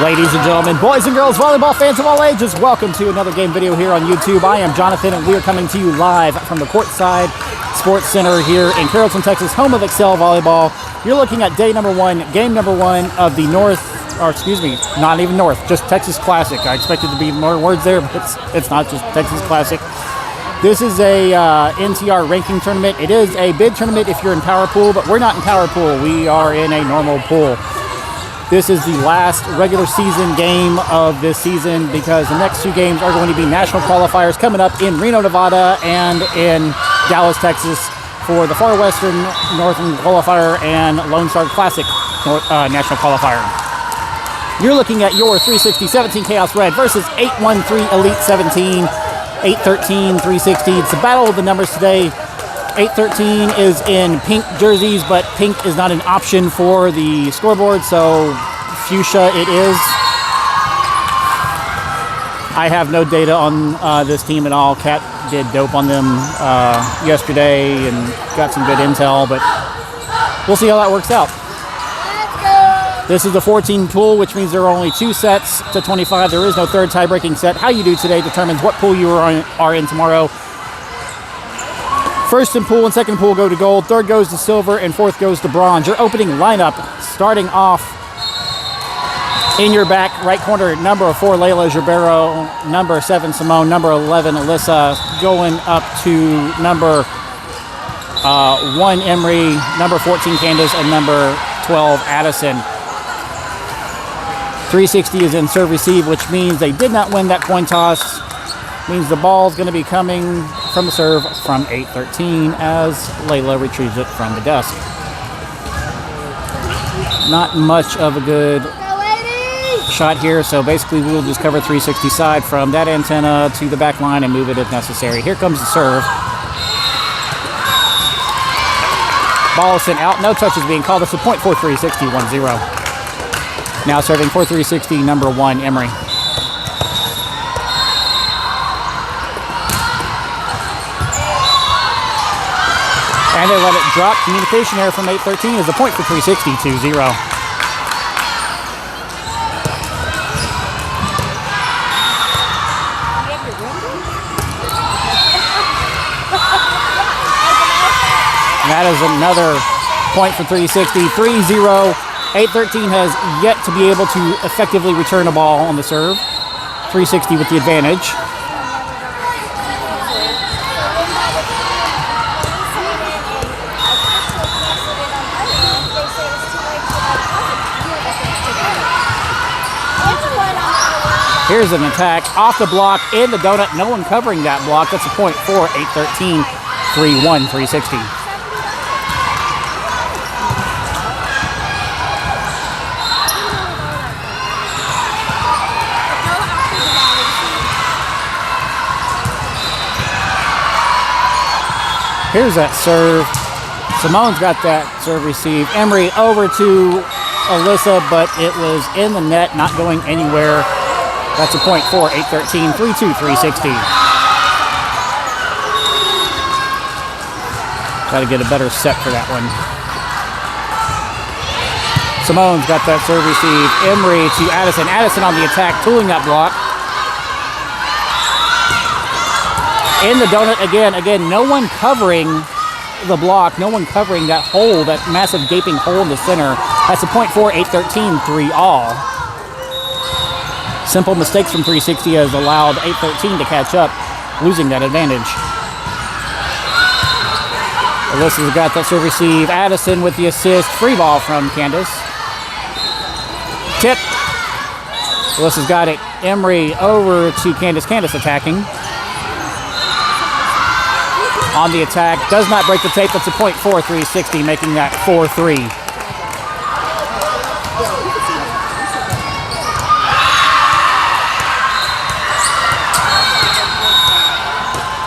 Ladies and gentlemen, boys and girls, volleyball fans of all ages, welcome to another game video here on YouTube. I am Jonathan, and we are coming to you live from the Courtside Sports Center here in Carrollton, Texas, home of Excel Volleyball. You're looking at day number one, game number one of the not even North, just Texas Classic. I expected to be more words there, but it's not, just Texas Classic. This is a NTR ranking tournament. It is a bid tournament if you're in Power Pool, but we're not in Power Pool. We are in a normal pool. This is the last regular season game of this season because the next two games are going to be national qualifiers coming up in Reno, Nevada and in Dallas, Texas for the Far Western Northern Qualifier and Lone Star Classic national qualifier. You're looking at your 360-17 Kaos Red versus 813 Elite 17, 813 360. It's a battle of the numbers today. 813 is in pink jerseys, but pink is not an option for the scoreboard, so fuchsia it is. I have no data on this team at all. Kat did dope on them yesterday and got some good intel, but we'll see how that works out. This is the 14 pool, which means there are only 2 sets to 25. There is no third tie-breaking set. How you do today determines what pool you are in tomorrow. First in pool and second pool go to gold, third goes to silver, and fourth goes to bronze. Your opening lineup, starting off in your back right corner, number 4, Layla Gerbero, number 7, Simone, number 11, Alyssa, going up to number 1, Emery, number 14, Candace, and number 12, Addison. 360 is in serve receive, which means they did not win that coin toss. Means the ball's going to be coming from the serve from 813 as Layla retrieves it from the desk. Not much of a good shot here, so basically we'll just cover 360 side from that antenna to the back line and move it if necessary. Here comes the serve. Ball is sent out. No touches being called. It's a point for 360, 1-0. Now serving for 360, number 1, Emery. And they let it drop. Communication error from 813 is a point for 360, 2-0. That is another point for 360, 3-0. 813 has yet to be able to effectively return a ball on the serve. 360 with the advantage. Here's an attack off the block in the donut. No one covering that block. That's a point for 813, 3-1, 360. Here's that serve. Simone's got that serve receive. Emery over to Alyssa, but it was in the net, not going anywhere. That's a point for 813, 3-2, 360. Got to get a better set for that one. Simone's got that serve receive. Emery to Addison. Addison on the attack, tooling that block. In the donut again, no one covering the block, no one covering that hole, that massive gaping hole in the center. That's a point for 813, 3-all. Simple mistakes from 360 has allowed 813 to catch up, losing that advantage. Alyssa's got that serve receive. Addison with the assist. Free ball from Candace. Tip. Alyssa's got it. Emery over to Candace. Candace attacking. On the attack. Does not break the tape. That's a point for 360, making that 4-3.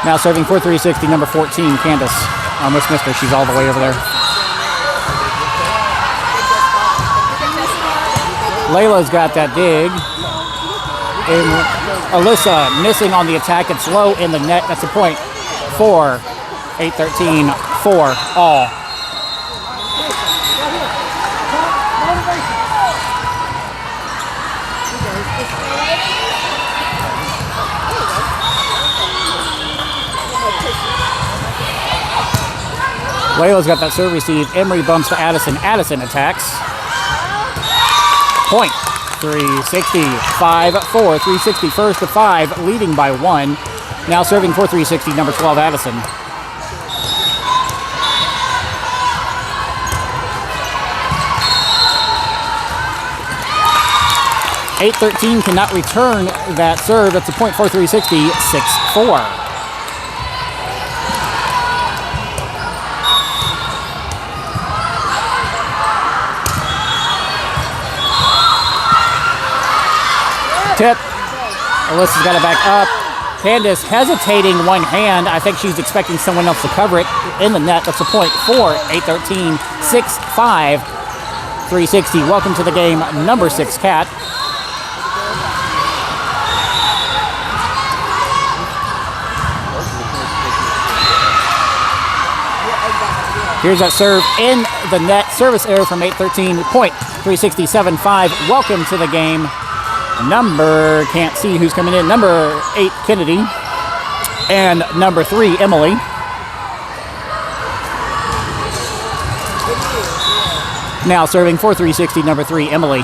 Now serving for 360, number 14, Candace. Almost missed her. She's all the way over there. Layla's got that dig. And Alyssa missing on the attack. It's low in the net. That's a point for 813, 4-all. Layla's got that serve receive. Emery bumps to Addison. Addison attacks. Point. 360. 5-4. 360 first to 5. Leading by 1. Now serving for 360. Number 12, Addison. .813 cannot return that serve. That's a point for 360. 6-4. Tip. Alyssa's got it back up. Candace hesitating one hand. I think she's expecting someone else to cover it in the net. That's a point for 813. 6-5. 360. Welcome to the game, number 6, Cat. Here's that serve in the net. Service error from 813. Point 360.75. Welcome to the game. Number, can't see who's coming in. Number 8, Kennedy. And number 3, Emily. Now serving for 360, number 3, Emily.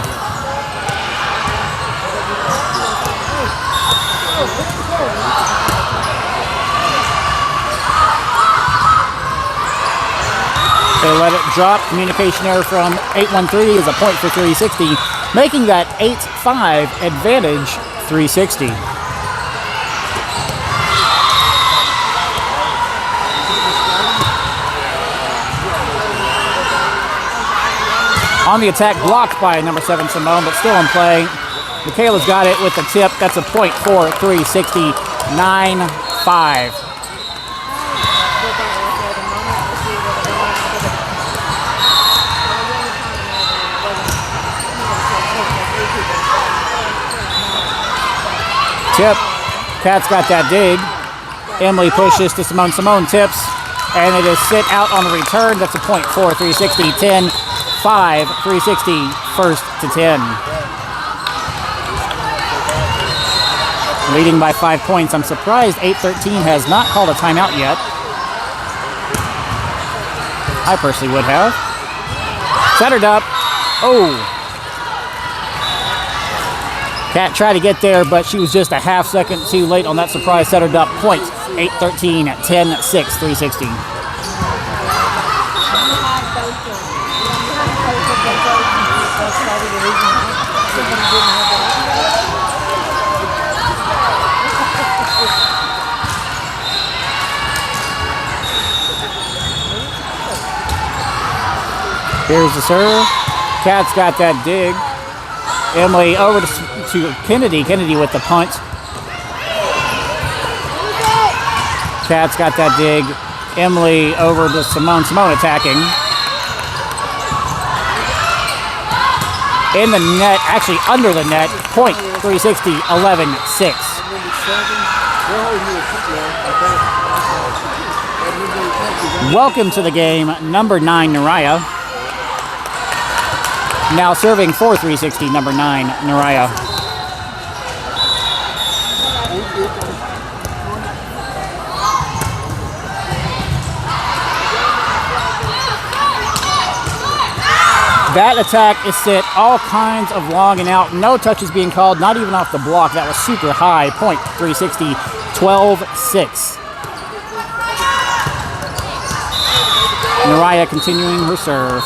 They let it drop. Communication error from 813 is a point for 360, making that 8-5 advantage 360. On the attack, blocked by number 7, Simone, but still in play. Michaela's got it with the tip. That's a point for 360, 9-5. Tip. Cat's got that dig. Emily pushes to Simone. Simone tips. And it is sit out on the return. That's a point for 360. 10-5. 360 first to 10. Leading by 5 points. I'm surprised 813 has not called a timeout yet. I personally would have. Set her up. Oh. Cat tried to get there, but she was just a half second too late on that surprise setter up point. 813 at 10-6, 360. Here's the serve. Cat's got that dig. Emily over to Kennedy. Kennedy with the punt. Cat's got that dig. Emily over to Simone. Simone attacking. In the net, actually under the net. Point 360, 11-6. Welcome to the game, number 9, Naraya. Now serving for 360, number 9, Naraya. That attack is set all kinds of long and out. No touches being called, not even off the block. That was super high. Point 360, 12-6. Naraya continuing her serve.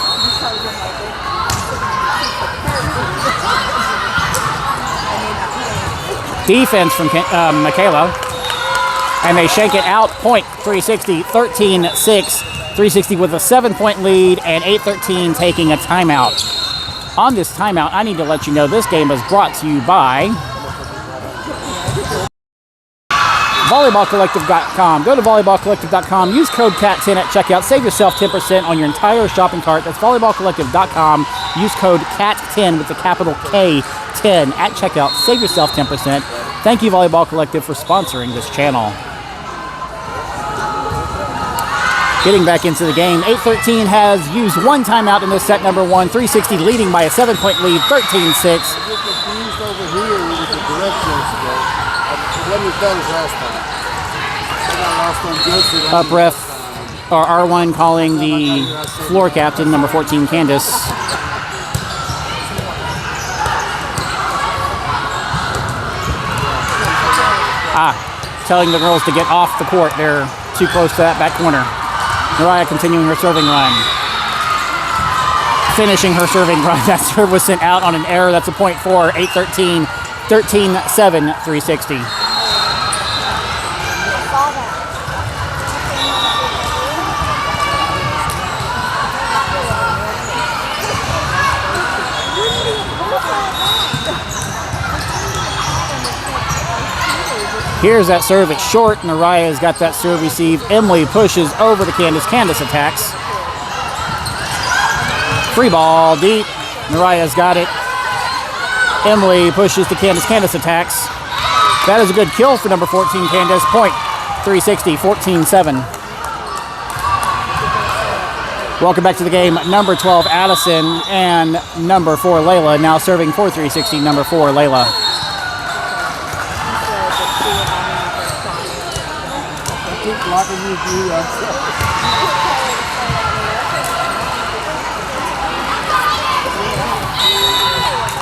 Defense from Michaela. And they shank it out. Point 360, 13-6. 360 with a 7-point lead and 813 taking a timeout. On this timeout, I need to let you know this game is brought to you by volleyballcollective.com. Go to volleyballcollective.com. Use code CAT10 at checkout. Save yourself 10% on your entire shopping cart. That's volleyballcollective.com. Use code CAT10 with the capital K10 at checkout. Save yourself 10%. Thank you, Volleyball Collective, for sponsoring this channel. Getting back into the game, 813 has used one timeout in this set, number 1. 360 leading by a 7-point lead, 13-6. Up ref or R1 calling the floor captain, number 14, Candace. Telling the girls to get off the court. They're too close to that back corner. Mariah continuing her serving run. Finishing her serving run. That serve was sent out on an error. That's a point for 8-13, 13-7, 360. Here's that serve. It's short. Mariah's got that serve received. Emily pushes over to Candace. Candace attacks. Free ball deep. Mariah's got it. Emily pushes to Candace. Candace attacks. That is a good kill for number 14, Candace. Point 360, 14-7. Welcome back to the game. Number 12, Addison, and number 4, Layla. Now serving for 360, number 4, Layla.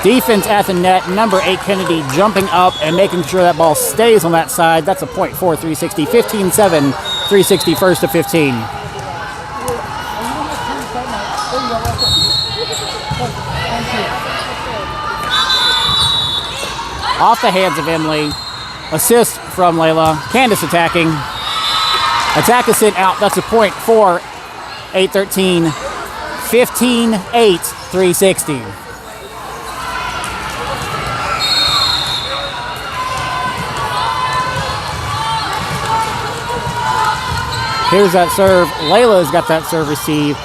Defense at the net. Number 8, Kennedy, jumping up and making sure that ball stays on that side. That's a point for 360. 15-7, 360 first to 15. Off the hands of Emily. Assist from Layla. Candace attacking. Attack is sent out. That's a point for 8-13. 15-8, 360. Here's that serve. Layla's got that serve received.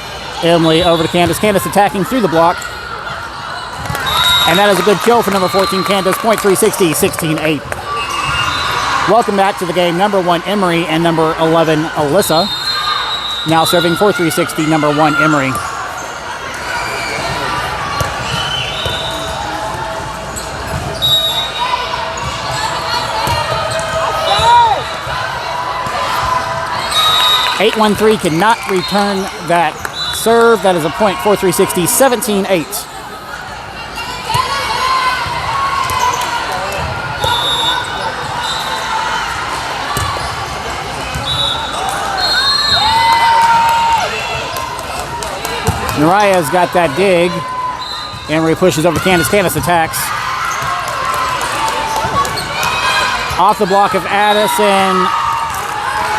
Emily over to Candace. Candace attacking through the block. And that is a good kill for number 14, Candace. Point 360, 16-8. Welcome back to the game. Number 1, Emery, and number 11, Alyssa. Now serving for 360, number 1, Emery. (8-1-3) cannot return that serve. That is a point for 360, 17-8. Mariah's got that dig. Emery pushes over to Candace. Candace attacks. Off the block of Addison.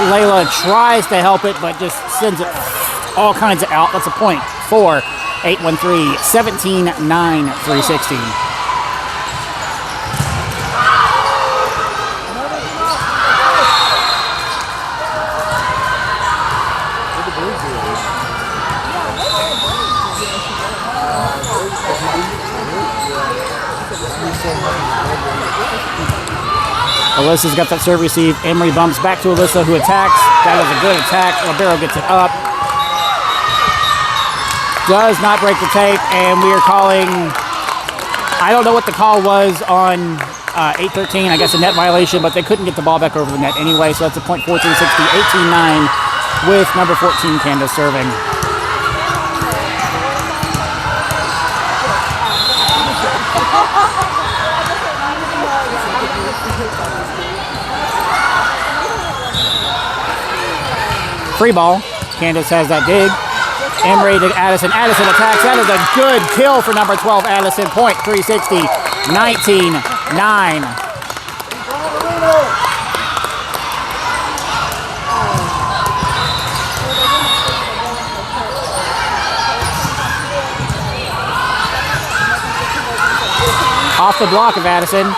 Layla tries to help it, but just sends it all kinds of out. That's a point for 8-1-3, 17-9, 360. Alyssa's got that serve received. Emery bumps back to Alyssa, who attacks. That is a good attack. Libero gets it up. Does not break the tape, and we are calling, I don't know what the call was on 8-13, I guess a net violation, but they couldn't get the ball back over the net anyway, so that's a point 4-3-60, 18-9 with number 14, Candace, serving. Free ball. Candace has that dig. Emery to Addison. Addison attacks. That is a good kill for number 12, Addison. Point 360. 19-9. Off the block of Addison.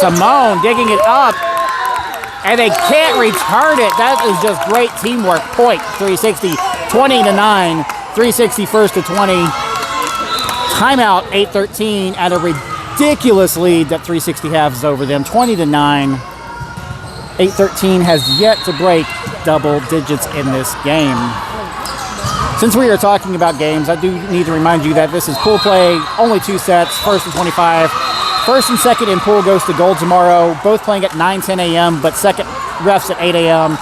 Simone digging it up. And they can't return it. That is just great teamwork. Point 360, 20-9, 360 first to 20. Timeout 8-13 at a ridiculous lead that 360 has over them. 20-9. 8-13 has yet to break double digits in this game. Since we are talking about games, I do need to remind you that this is pool play, only 2 sets, first and 25. First and second in pool goes to gold tomorrow, both playing at 9-10 a.m., but second refs at 8 a.m.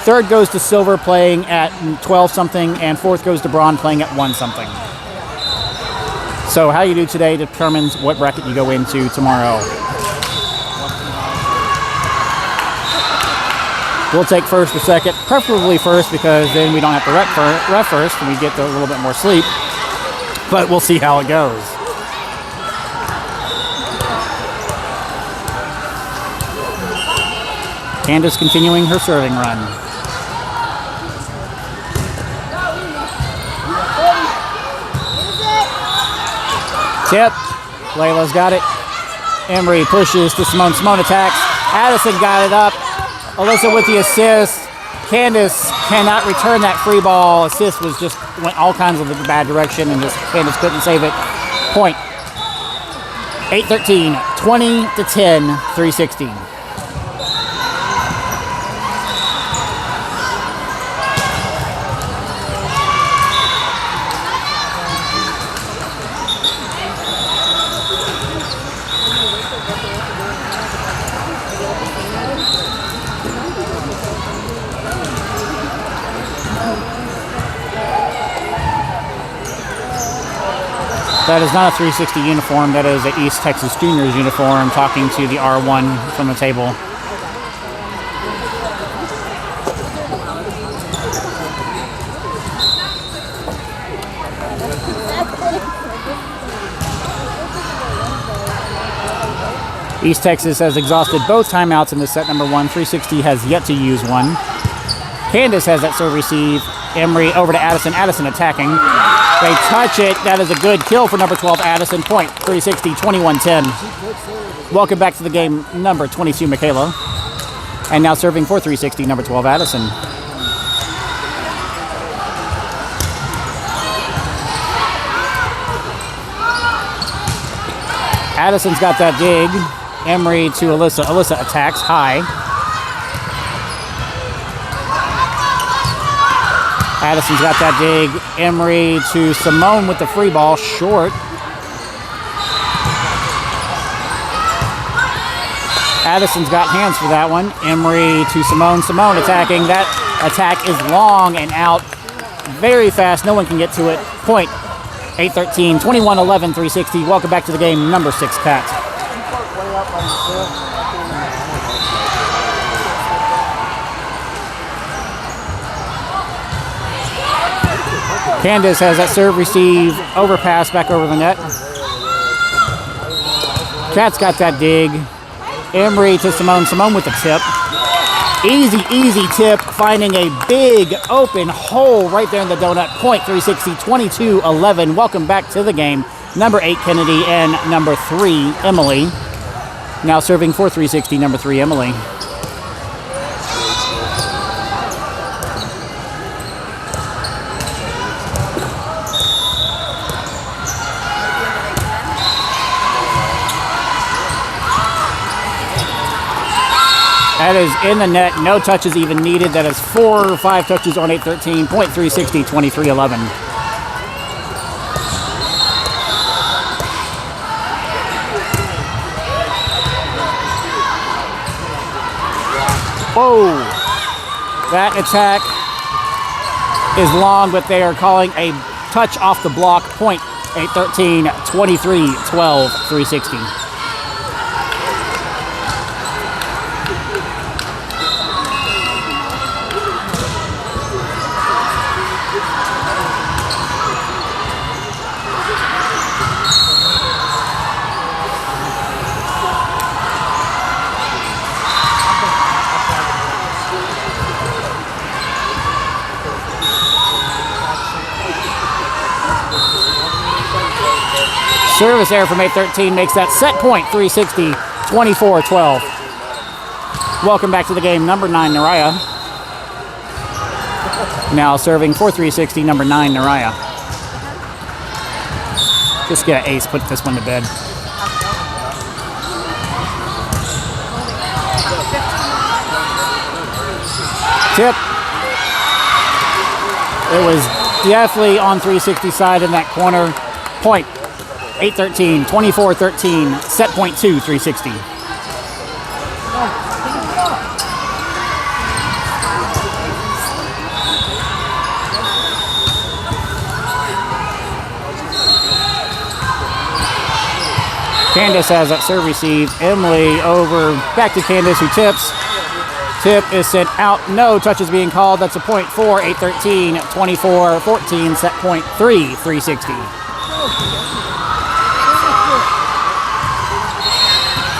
Third goes to silver, playing at 12 something, and fourth goes to bronze, playing at 1 something. So how you do today determines what bracket you go into tomorrow. We'll take first or second, preferably first, because then we don't have to ref first and we get a little bit more sleep. But we'll see how it goes. Candace continuing her serving run. Tip. Layla's got it. Emery pushes to Simone. Simone attacks. Addison got it up. Alyssa with the assist. Candace cannot return that free ball. Assist was just went all kinds of the bad direction, and just Candace couldn't save it. Point. 8-13. 20-10. 360. That is not a 360 uniform. That is an East Texas Juniors uniform, talking to the R1 from the table. East Texas has exhausted both timeouts in this set number 1. 360 has yet to use one. Candace has that serve receive. Emery over to Addison. Addison attacking. They touch it. That is a good kill for number 12, Addison. Point, 360, 21-10. Welcome back to the game, number 22, Michaela. And now serving for 360, number 12, Addison. Addison's got that dig. Emery to Alyssa. Alyssa attacks high. Addison's got that dig. Emery to Simone with the free ball, short. Addison's got hands for that one. Emery to Simone. Simone attacking. That attack is long and out very fast. No one can get to it. Point. 8-13, 21-11, 360. Welcome back to the game, number 6, Cat. Candace has that serve receive, overpass back over the net. Cat's got that dig. Emery to Simone. Simone with the tip. Easy tip, finding a big open hole right there in the donut. Point, 360, 22-11. Welcome back to the game. Number 8, Kennedy, and number 3, Emily. Now serving for 360, number 3, Emily. That is in the net. No touches even needed. That is 4 or 5 touches on 8-13. Point, 360, 23-11. Whoa. That attack is long, but they are calling a touch off the block. Point, 8-13, 23-12, 360. Service error from 8-13 makes that set point, 360, 24-12. Welcome back to the game, number 9, Naraya. Now serving for 360, number 9, Naraya. Just get an ace, put this one to bed. Tip. It was definitely on 360 side in that corner. Point. 8-13, 24-13, set point 2, 360. Candace has that serve receive. Emily over, back to Candace, who tips. Tip is sent out. No touches being called. That's a point for 8-13, 24-14, set point 3, 360.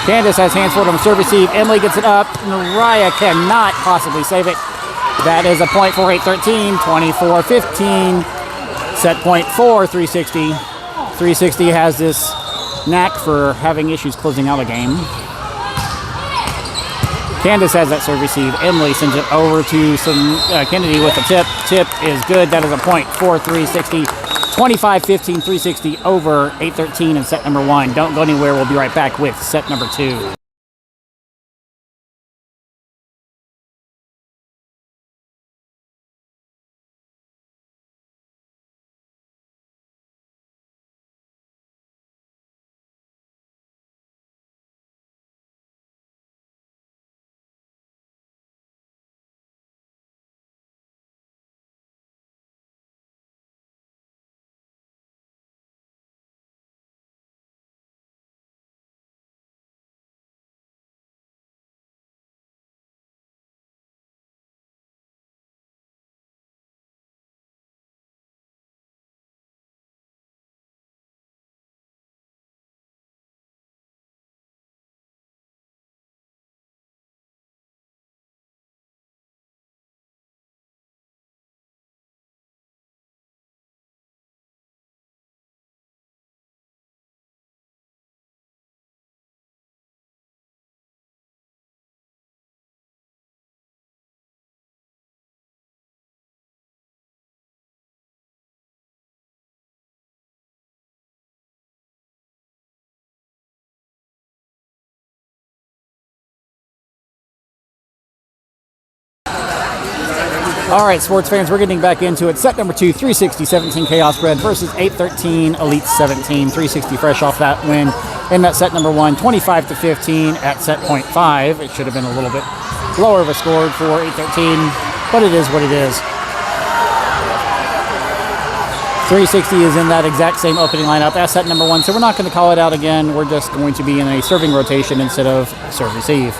Candace has hands forward on the serve receive. Emily gets it up. Mariah cannot possibly save it. That is a point for 8-13, 24-15, set point 4, 360. 360 has this knack for having issues closing out a game. Candace has that serve receive. Emily sends it over to Kennedy with a tip. Tip is good. That is a point for 360. 25-15, 360 over 8-13 in set number 1. Don't go anywhere. We'll be right back with set number 2. All right, sports fans, we're getting back into it. Set number 2, 360-17 Kaos Red versus 8-13 Elite 17. 360 fresh off that win in that set number 1, 25-15 at set point 5. It should have been a little bit lower of a score for 8-13, but it is what it is. 360 is in that exact same opening lineup as set number 1, so we're not going to call it out again. We're just going to be in a serving rotation instead of serve receive.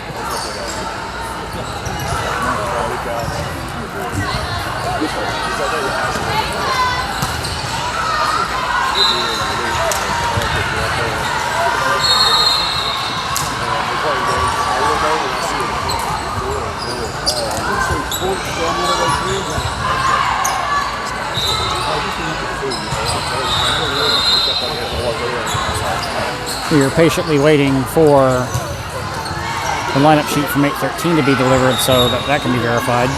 We are patiently waiting for the lineup sheet from 8-13 to be delivered so that can be verified.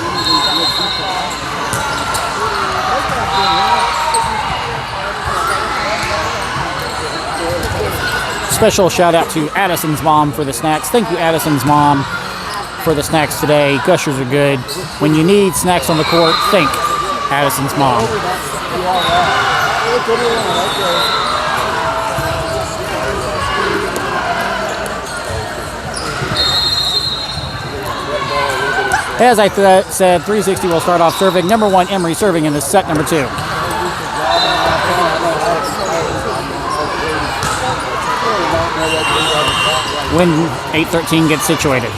Special shout out to Addison's mom for the snacks. Thank you, Addison's mom, for the snacks today. Gushers are good. When you need snacks on the court, think Addison's mom. As I said, 360 will start off serving. Number 1, Emory serving in this set number 2. When 8-13 gets situated.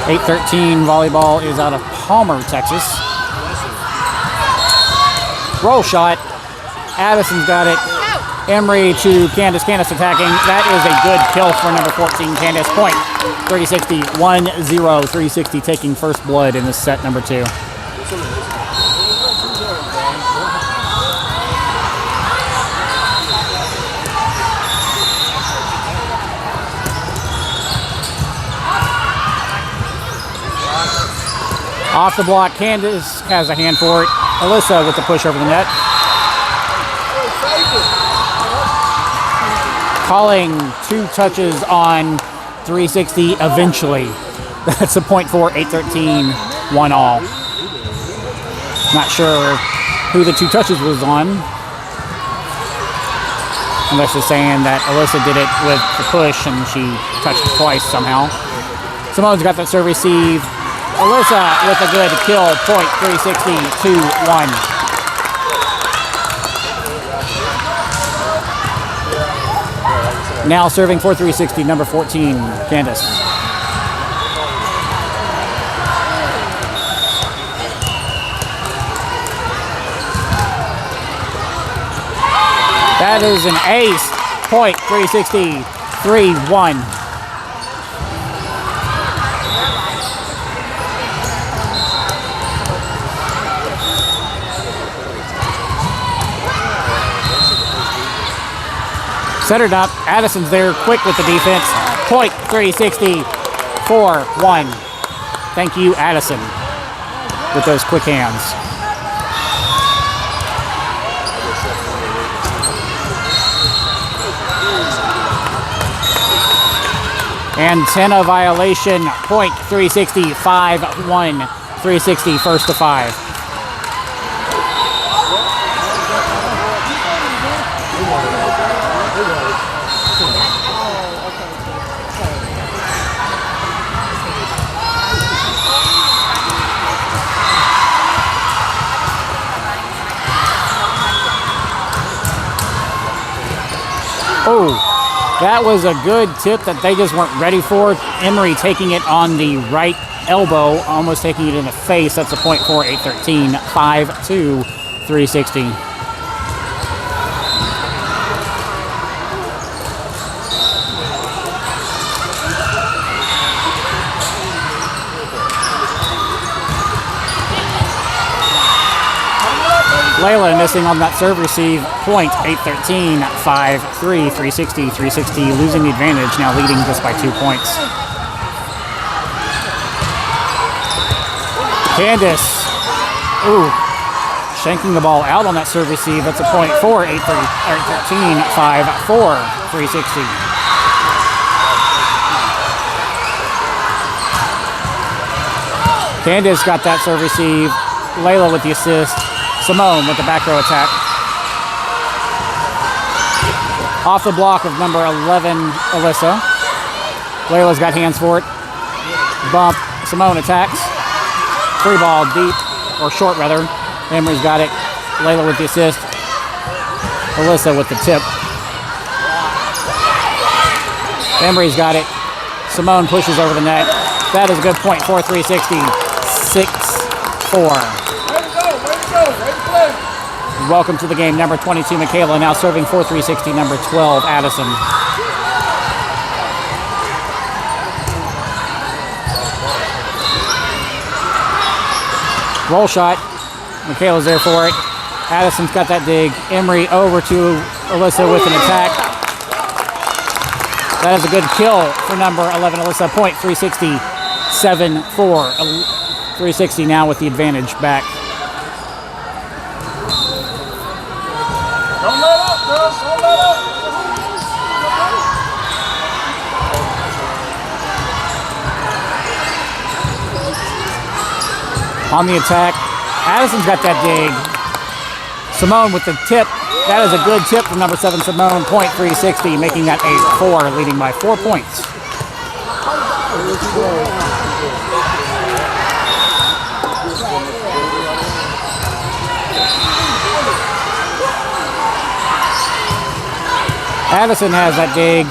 .813 volleyball is out of Palmer, Texas. Roll shot. Addison's got it. Emory to Candace. Candace attacking. That is a good kill for number 14, Candace. Point 360, 1-0. 360 taking first blood in this set number 2. Off the block, Candace has a hand for it. Alyssa with the push over the net. Calling 2 touches on 360 eventually. That's a point for 8-13, 1-all. Not sure who the 2 touches was on. Unless they're saying that Alyssa did it with the push and she touched it twice somehow. Simone's got that serve receive. Alyssa with a good kill, point 360, 2-1. Now serving for 360, number 14, Candace. That is an ace, point 360, 3-1. Centered up, Addison's there quick with the defense, point 360, 4-1. Thank you, Addison, with those quick hands. Antenna violation, point 360, 5-1, 360, first to 5. Oh, that was a good tip that they just weren't ready for. Emery taking it on the right elbow, almost taking it in the face. That's a point for 813, 5-2, 360. Layla missing on that serve receive, point 813, 5-3, 360, 360, losing the advantage, now leading just by 2 points. Candace, ooh, shanking the ball out on that serve receive. That's a point for 813, 5-4, 360. Candace got that serve receive. Layla with the assist. Simone with the back row attack. Off the block of number 11, Alyssa. Layla's got hands for it. Bump. Simone attacks. Free ball deep, or short rather. Emery's got it. Layla with the assist. Alyssa with the tip. Emery's got it. Simone pushes over the net. That is a good point for 360. 6-4. Welcome to the game, number 22, Michaela, now serving for 360, number 12, Addison. Roll shot. Michaela's there for it. Addison's got that dig. Emery over to Alyssa with an attack. That is a good kill for number 11, Alyssa. Point 360, 7-4. 360 now with the advantage back. Don't let up, girls. Don't let up. On the attack, Addison's got that dig. Simone with the tip. That is a good tip from number 7, Simone. Point 360, making that 8-4, leading by 4 points. Addison has that dig.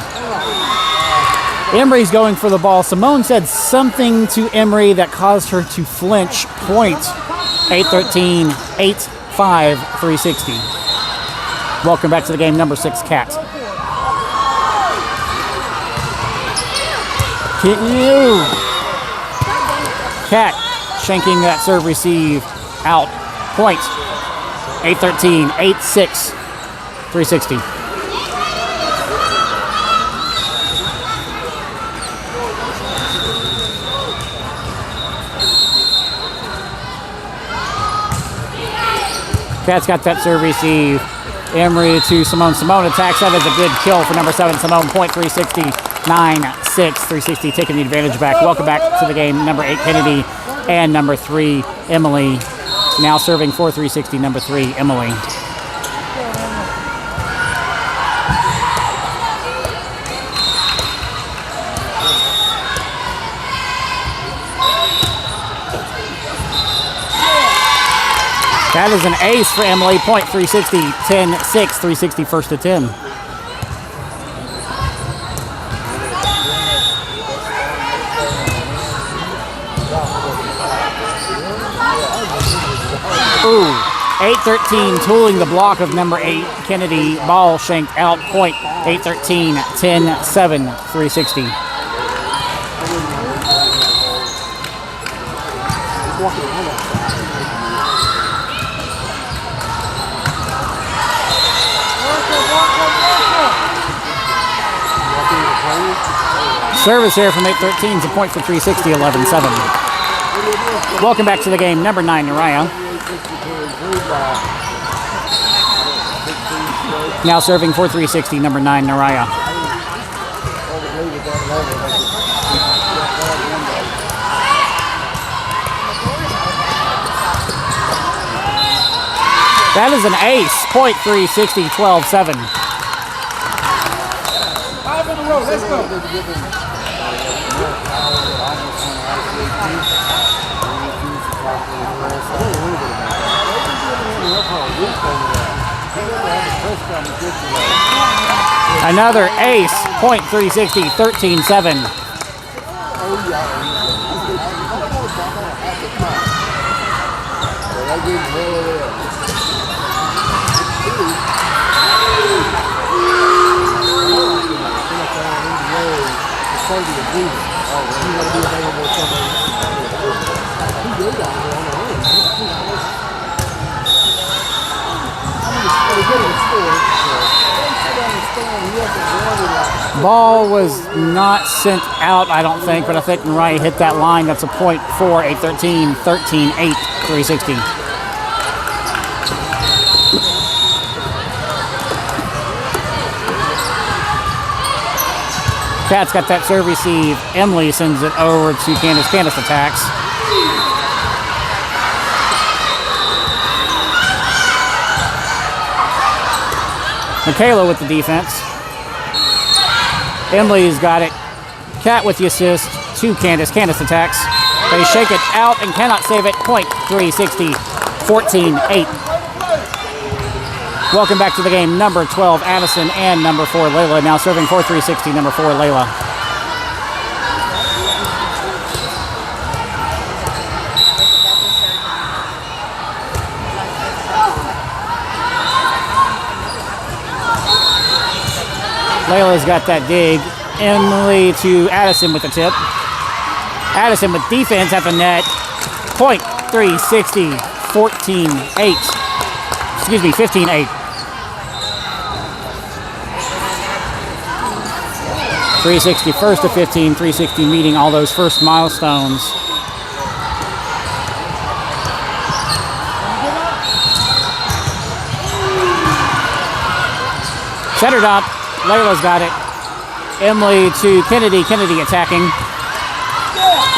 Emery's going for the ball. Simone said something to Emery that caused her to flinch. Point 813, 8-5, 360. Welcome back to the game, number 6, Kat. Kat shanking that serve receive out. Point 813, 8-6, 360. Kat's got that serve receive. Emery to Simone. Simone attacks. That is a good kill for number 7, Simone. Point 360, 9-6, 360, taking the advantage back. Welcome back to the game, number 8, Kennedy, and number 3, Emily. Now serving for 360, number 3, Emily. That is an ace for Emily. Point 360, 10-6, 360 first to 10. Ooh, 8-13, tooling the block of number 8, Kennedy. Ball shanked out. Point 8-13, 10-7, 360. Service here from 8-13 is a point for 360, 11-7. Welcome back to the game. Number 9, Naraya. Now serving for 360, number 9, Naraya. That is an ace. Point 360, 12-7. 5 in a row. Let's go. Another ace. Point 360, 13-7. Ball was not sent out, I don't think, but I think Naraya hit that line. That's a point for 8-13, 13-8, 360. Cat's got that serve receive. Emily sends it over to Candace. Candace attacks. Michaela with the defense. Emily's got it. Cat with the assist to Candace. Candace attacks. They shake it out and cannot save it. Point 360, 14-8. Welcome back to the game. Number 12, Addison, and number 4, Layla. Now serving for 360, number 4, Layla. Layla's got that dig. Emily to Addison with the tip. Addison with defense at the net. Point 360, 14-8. Excuse me, 15-8. 360 first to 15, 360 meeting all those first milestones. Centered up. Layla's got it. Emily to Kennedy. Kennedy attacking.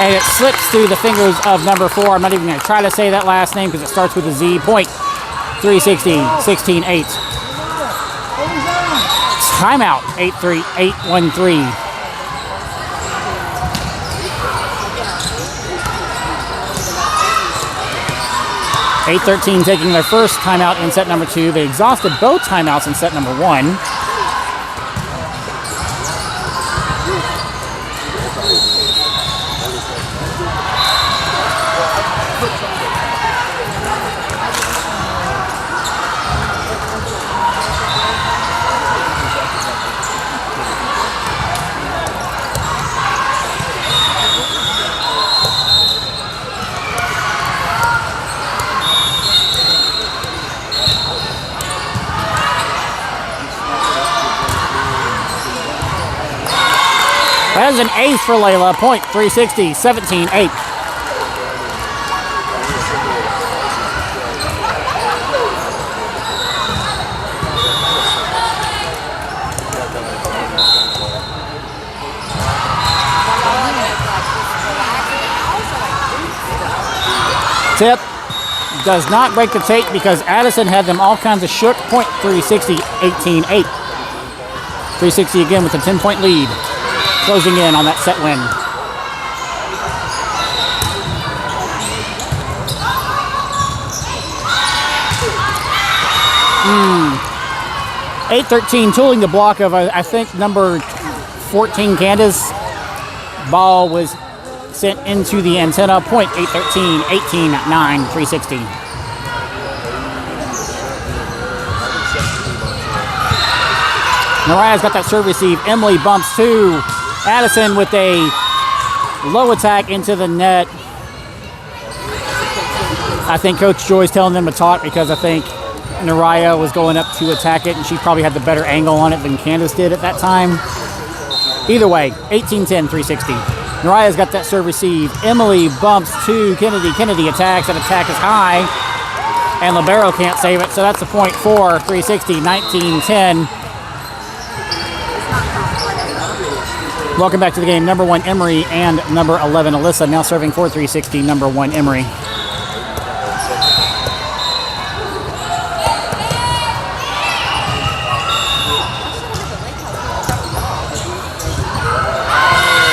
And it slips through the fingers of number 4. I'm not even going to try to say that last name because it starts with a Z. Point 360, 16-8. Timeout, 8-3, 8-1-3. (8-13) taking their first timeout in set number 2. They exhausted both timeouts in set number 1. That is an ace for Layla. Point 360, 17-8. Tip does not break the tape because Addison had them all kinds of shook. Point 360, 18-8. 360 again with a 10-point lead. Closing in on that set win. 8-13, tooling the block of, I think, number 14, Candace. Ball was sent into the antenna. Point 8-13, 18-9, 360. Naraya's got that serve receive. Emily bumps to Addison with a low attack into the net. I think Coach Joy's telling them to talk because I think Naraya was going up to attack it and she probably had the better angle on it than Candace did at that time. Either way, 18-10, 360. Naraya's got that serve receive. Emily bumps to Kennedy. Kennedy attacks. That attack is high. And Libero can't save it, so that's a point for 360, 19-10. Welcome back to the game. Number 1, Emory, and number 11, Alyssa, now serving for 360, number 1, Emory.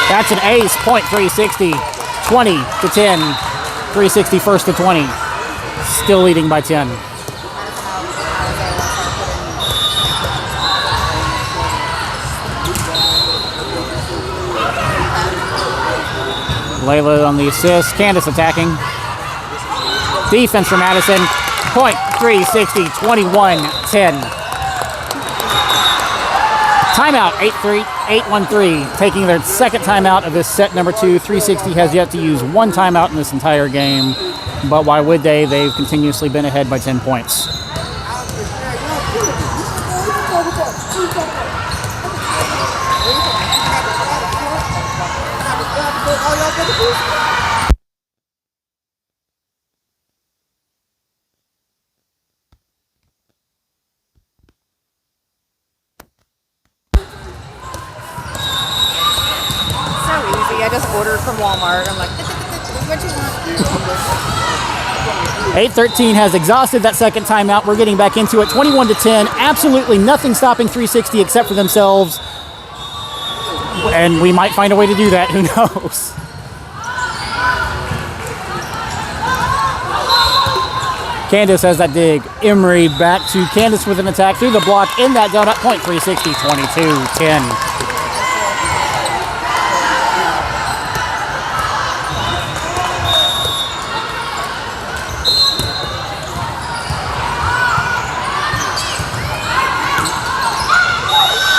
That's an ace, point 360, 20-10, 360 first to 20. Still leading by 10. Layla on the assist. Candace attacking. Defense from Madison. Point 360, 21-10. Timeout, 8-13, taking their second timeout of this set number 2. 360 has yet to use one timeout in this entire game, but why would they? They've continuously been ahead by 10 points. I just ordered from Walmart. I'm like, what you want? 8-13 has exhausted that second timeout. We're getting back into it. 21-10. Absolutely nothing stopping 360 except for themselves. And we might find a way to do that. Who knows? Candace has that dig. Emory back to Candace with an attack through the block in that donut. Point 360, 22-10.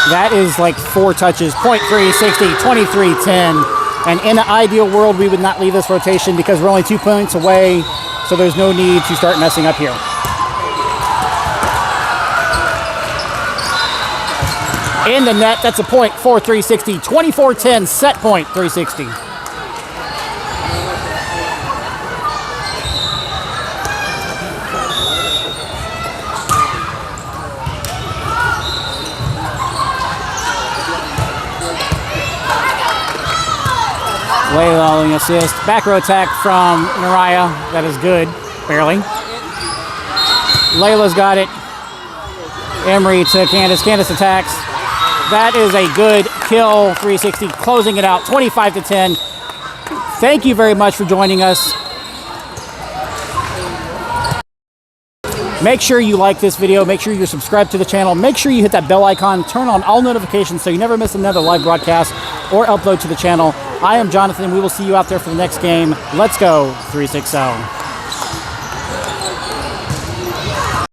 That is like 4 touches. Point 360, 23-10. And in an ideal world, we would not leave this rotation because we're only 2 points away. So there's no need to start messing up here. In the net, that's a point for 360. 24-10, set point 360. Layla on the assist. Back row attack from Naraya. That is good. Barely. Layla's got it. Emory to Candace. Candace attacks. That is a good kill. 360. Closing it out. 25-10. Thank you very much for joining us. Make sure you like this video. Make sure you're subscribed to the channel. Make sure you hit that bell icon. Turn on all notifications so you never miss another live broadcast or upload to the channel. I am Jonathan. We will see you out there for the next game. Let's go 360.